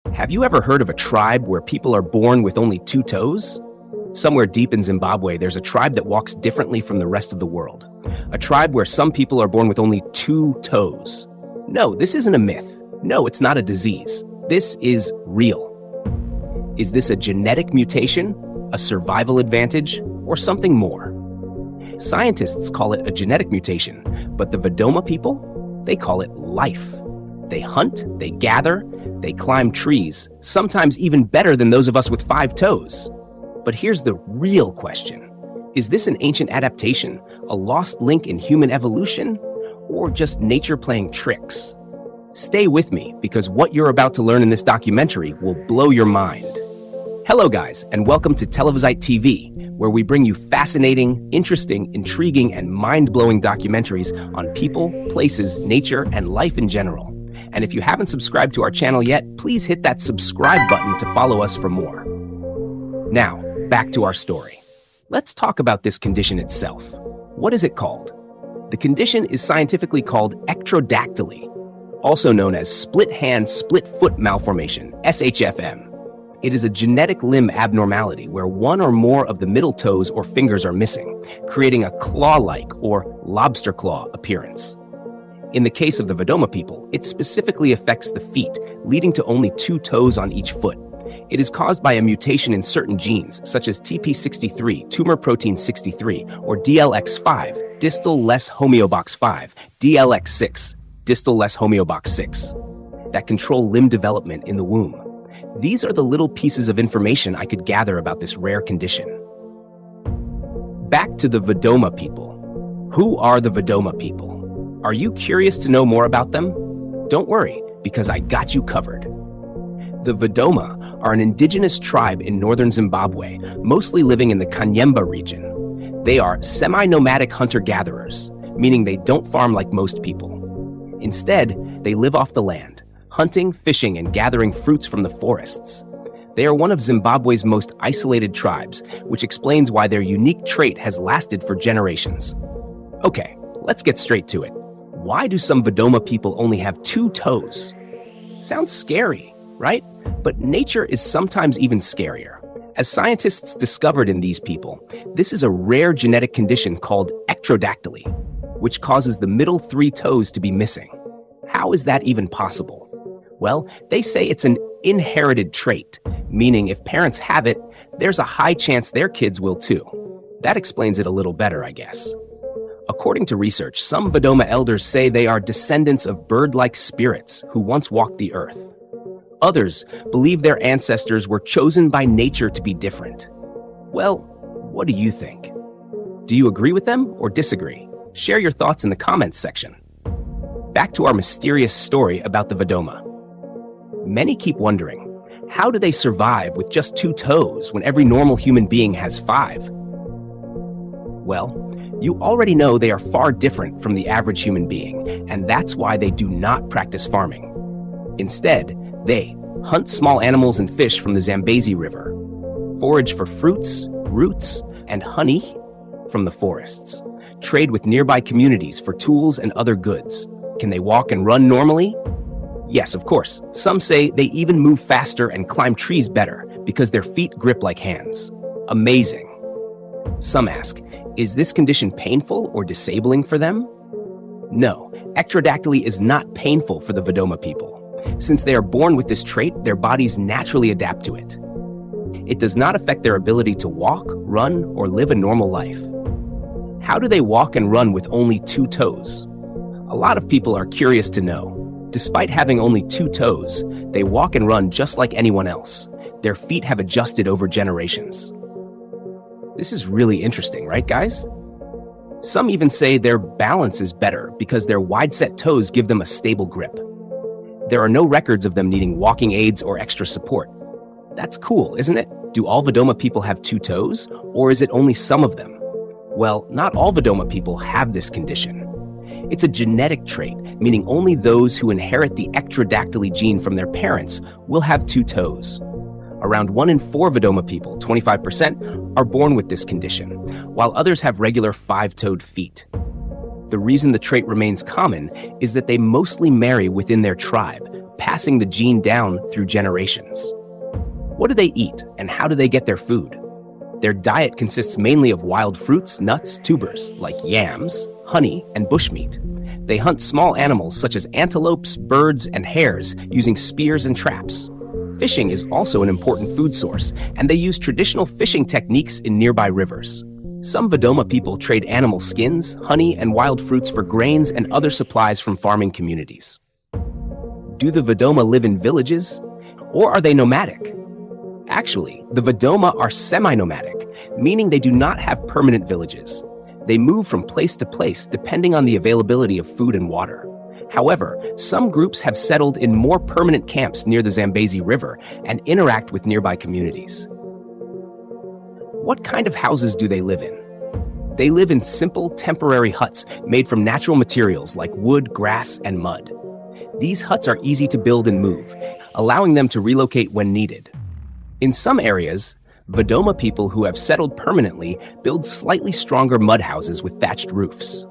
Have you ever heard of a tribe where people are born with only two toes? Somewhere deep in Zimbabwe, there's a tribe that walks differently from the rest of the world. A tribe where some people are born with only two toes. No, this isn't a myth. No, it's not a disease. This is real. Is this a genetic mutation, a survival advantage, or something more? Scientists call it a genetic mutation, but the Vadoma people, they call it life. They hunt, they gather, they climb trees, sometimes even better than those of us with 5 toes. But here's the real question. Is this an ancient adaptation, a lost link in human evolution, or just nature playing tricks? Stay with me, because what you're about to learn in this documentary will blow your mind. Hello guys, and welcome to Televizyte TV, where we bring you fascinating, interesting, intriguing, and mind-blowing documentaries on people, places, nature, and life in general. And if you haven't subscribed to our channel yet, please hit that subscribe button to follow us for more. Now, back to our story. Let's talk about this condition itself. What is it called? The condition is scientifically called ectrodactyly, also known as split hand, split foot malformation, SHFM. It is a genetic limb abnormality where one or more of the middle toes or fingers are missing, creating a claw-like or lobster claw appearance. In the case of the Vadoma people, it specifically affects the feet, leading to only 2 toes on each foot. It is caused by a mutation in certain genes, such as TP63, tumor protein 63, or DLX5, distal less homeobox 5, DLX6, distal less homeobox 6, that control limb development in the womb. These are the little pieces of information I could gather about this rare condition. Back to the Vadoma people. Who are the Vadoma people? Are you curious to know more about them? Don't worry, because I got you covered. The Vadoma are an indigenous tribe in northern Zimbabwe, mostly living in the Kanyemba region. They are semi-nomadic hunter-gatherers, meaning they don't farm like most people. Instead, they live off the land, hunting, fishing, and gathering fruits from the forests. They are one of Zimbabwe's most isolated tribes, which explains why their unique trait has lasted for generations. Okay, let's get straight to it. Why do some Vadoma people only have 2 toes? Sounds scary, right? But nature is sometimes even scarier. As scientists discovered in these people, this is a rare genetic condition called ectrodactyly, which causes the middle 3 toes to be missing. How is that even possible? Well, they say it's an inherited trait, meaning if parents have it, there's a high chance their kids will too. That explains it a little better, I guess. According to research, some Vadoma elders say they are descendants of bird-like spirits who once walked the earth. Others believe their ancestors were chosen by nature to be different. Well, what do you think? Do you agree with them or disagree? Share your thoughts in the comments section. Back to our mysterious story about the Vadoma. Many keep wondering, how do they survive with just 2 toes when every normal human being has 5? Well, you already know they are far different from the average human being, and that's why they do not practice farming. Instead, they hunt small animals and fish from the Zambezi River, forage for fruits, roots, and honey from the forests, trade with nearby communities for tools and other goods. Can they walk and run normally? Yes, of course. Some say they even move faster and climb trees better because their feet grip like hands. Amazing. Some ask, is this condition painful or disabling for them? No, ectrodactyly is not painful for the Vadoma people. Since they are born with this trait, their bodies naturally adapt to it. It does not affect their ability to walk, run, or live a normal life. How do they walk and run with only 2 toes? A lot of people are curious to know. Despite having only 2 toes, they walk and run just like anyone else. Their feet have adjusted over generations. This is really interesting, right, guys? Some even say their balance is better because their wide-set toes give them a stable grip. There are no records of them needing walking aids or extra support. That's cool, isn't it? Do all Vadoma people have 2 toes, or is it only some of them? Well, not all Vadoma people have this condition. It's a genetic trait, meaning only those who inherit the ectrodactyly gene from their parents will have 2 toes. Around 1 in 4 Vadoma people, 25%, are born with this condition, while others have regular 5-toed feet. The reason the trait remains common is that they mostly marry within their tribe, passing the gene down through generations. What do they eat, and how do they get their food? Their diet consists mainly of wild fruits, nuts, tubers, like yams, honey, and bushmeat. They hunt small animals such as antelopes, birds, and hares using spears and traps. Fishing is also an important food source, and they use traditional fishing techniques in nearby rivers. Some Vadoma people trade animal skins, honey, and wild fruits for grains and other supplies from farming communities. Do the Vadoma live in villages, or are they nomadic? Actually, the Vadoma are semi-nomadic, meaning they do not have permanent villages. They move from place to place depending on the availability of food and water. However, some groups have settled in more permanent camps near the Zambezi River and interact with nearby communities. What kind of houses do they live in? They live in simple, temporary huts made from natural materials like wood, grass, and mud. These huts are easy to build and move, allowing them to relocate when needed. In some areas, Vadoma people who have settled permanently build slightly stronger mud houses with thatched roofs.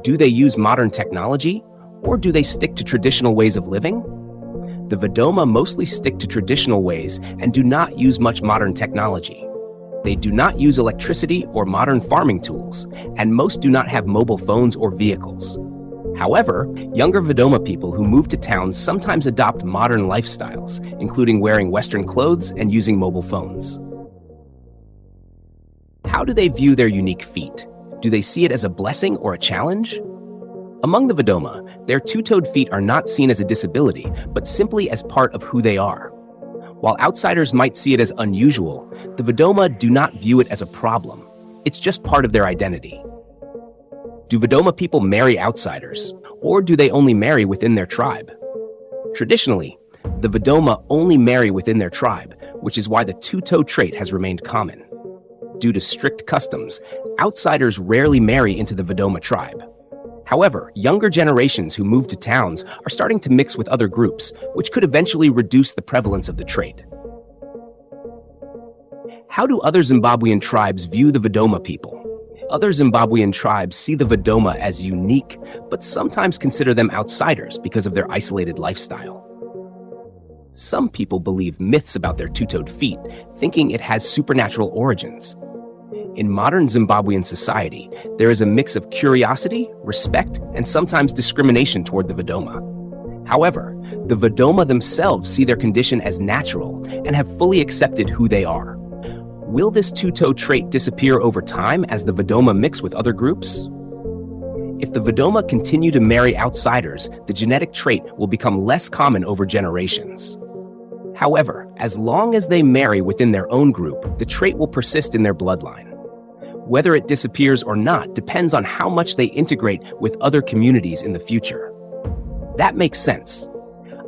Do they use modern technology, or do they stick to traditional ways of living? The Vadoma mostly stick to traditional ways and do not use much modern technology. They do not use electricity or modern farming tools, and most do not have mobile phones or vehicles. However, younger Vadoma people who move to towns sometimes adopt modern lifestyles, including wearing Western clothes and using mobile phones. How do they view their unique feet? Do they see it as a blessing or a challenge? Among the Vadoma, their two-toed feet are not seen as a disability, but simply as part of who they are. While outsiders might see it as unusual, the Vadoma do not view it as a problem. It's just part of their identity. Do Vadoma people marry outsiders, or do they only marry within their tribe? Traditionally, the Vadoma only marry within their tribe, which is why the two-toe trait has remained common. Due to strict customs, outsiders rarely marry into the Vadoma tribe. However, younger generations who move to towns are starting to mix with other groups, which could eventually reduce the prevalence of the trait. How do other Zimbabwean tribes view the Vadoma people? Other Zimbabwean tribes see the Vadoma as unique, but sometimes consider them outsiders because of their isolated lifestyle. Some people believe myths about their two-toed feet, thinking it has supernatural origins. In modern Zimbabwean society, there is a mix of curiosity, respect, and sometimes discrimination toward the Vadoma. However, the Vadoma themselves see their condition as natural and have fully accepted who they are. Will this two-toe trait disappear over time as the Vadoma mix with other groups? If the Vadoma continue to marry outsiders, the genetic trait will become less common over generations. However, as long as they marry within their own group, the trait will persist in their bloodline. Whether it disappears or not depends on how much they integrate with other communities in the future. That makes sense.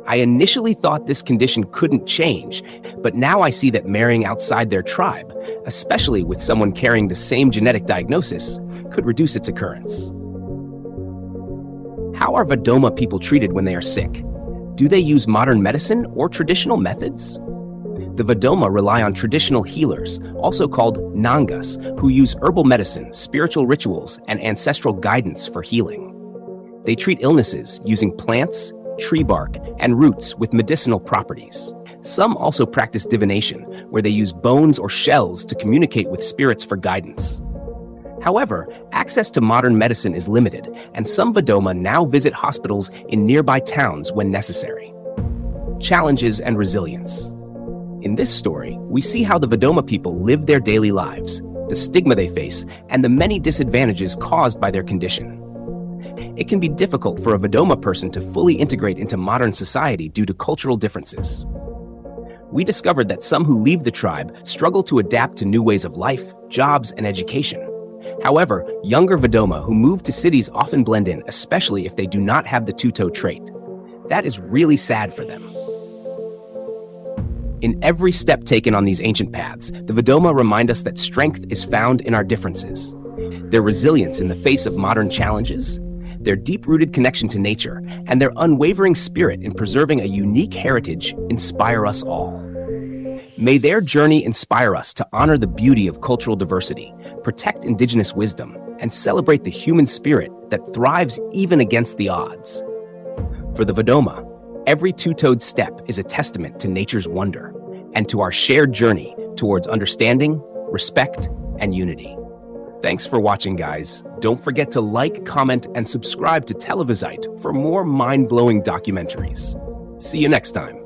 I initially thought this condition couldn't change, but now I see that marrying outside their tribe, especially with someone carrying the same genetic diagnosis, could reduce its occurrence. How are Vadoma people treated when they are sick? Do they use modern medicine or traditional methods? The Vadoma rely on traditional healers, also called Nangas, who use herbal medicine, spiritual rituals, and ancestral guidance for healing. They treat illnesses using plants, tree bark, and roots with medicinal properties. Some also practice divination, where they use bones or shells to communicate with spirits for guidance. However, access to modern medicine is limited, and some Vadoma now visit hospitals in nearby towns when necessary. Challenges and resilience. In this story, we see how the Vadoma people live their daily lives, the stigma they face, and the many disadvantages caused by their condition. It can be difficult for a Vadoma person to fully integrate into modern society due to cultural differences. We discovered that some who leave the tribe struggle to adapt to new ways of life, jobs, and education. However, younger Vadoma who move to cities often blend in, especially if they do not have the two-toe trait. That is really sad for them. In every step taken on these ancient paths, the Vadoma remind us that strength is found in our differences. Their resilience in the face of modern challenges, their deep-rooted connection to nature, and their unwavering spirit in preserving a unique heritage inspire us all. May their journey inspire us to honor the beauty of cultural diversity, protect indigenous wisdom, and celebrate the human spirit that thrives even against the odds. For the Vadoma, Every two-toed step is a testament to nature's wonder and to our shared journey towards understanding, respect, and unity. Thanks for watching, guys. Don't forget to like, comment, and subscribe to Televizyte for more mind-blowing documentaries. See you next time.